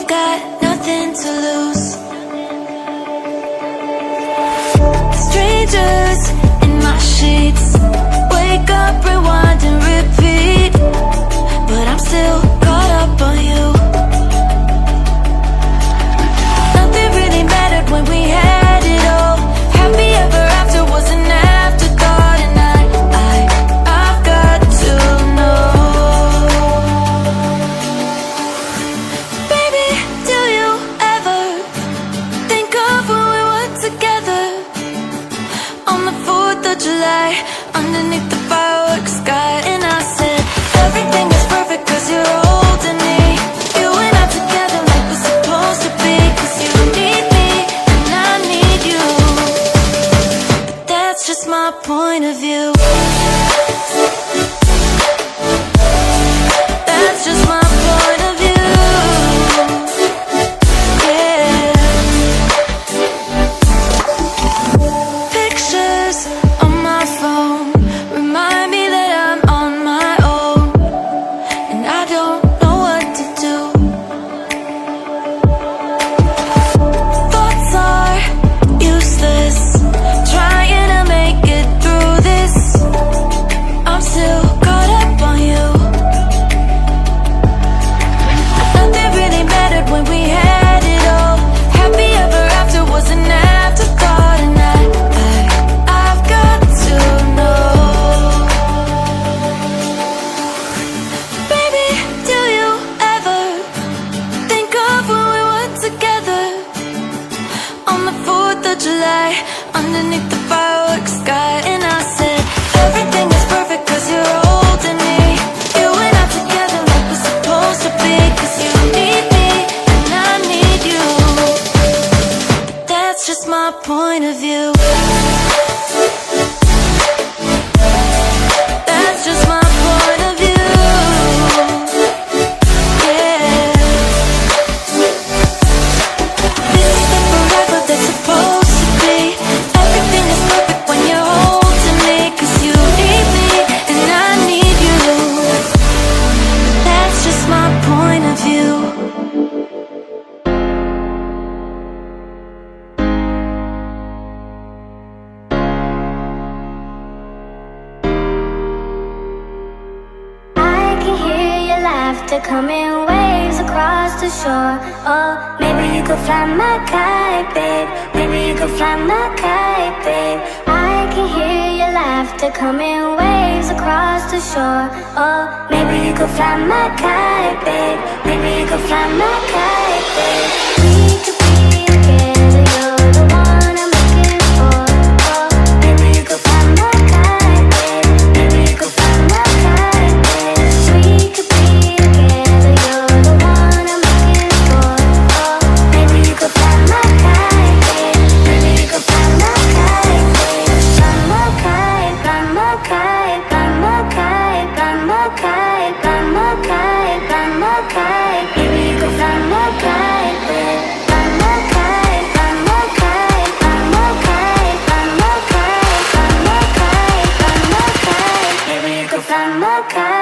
we've got nothing to lose. Strangers in my sheets, wake up, rewind and repeat, but I'm still caught up on you. Nothing really mattered when we had it all. Happy ever after was an afterthought, and I've got to know. Baby, do you ever think of when we were together on the 4th of July, underneath the fireworks sky? And I said, everything is perfect cause you're holding me. You and I together like we're supposed to be, cause you need me and I need you. But that's just my point of view. That's just my point of view. Yeah. Pictures on my phone remind me that I'm on my own, and I don't know what to do. Thoughts are useless, trying to make it through this. I'm still caught up on you. Nothing really mattered when we had it all. Happy ever after was an afterthought, and I've got to know. Baby, do you ever think of when we were together on the 4th of July, underneath the fireworks sky? And I said, everything is perfect cause you're holding me. You and I together like we're supposed to be, cause you need me and I need you. But that's just my point of view. That's just my point of view. Yeah. This is the forever that's supposed to be. Everything is perfect when you're holding me, cause you need me and I need you. That's just my point of view. I can hear your laughter coming waves across the shore. Oh, maybe you could fly my kite, babe. Maybe you could fly my kite, babe. I can hear your laughter coming waves across the shore. Oh, maybe you could fly my kite, babe. Maybe you could fly my kite, babe. We could be together, you're the one I'm looking for. Oh, maybe you could fly my kite, babe. Maybe you could fly my kite, babe. We could be together, you're the one I'm looking for. Oh, maybe you could fly my kite, babe. Maybe you could fly my kite, babe. Fly my kite, fly my kite, fly my kite, fly my kite, fly my kite, fly my kite. Maybe you could fly my kite, babe. Fly my kite, fly my kite, fly my kite, fly my kite, fly my kite, fly my kite. Maybe you could fly my kite.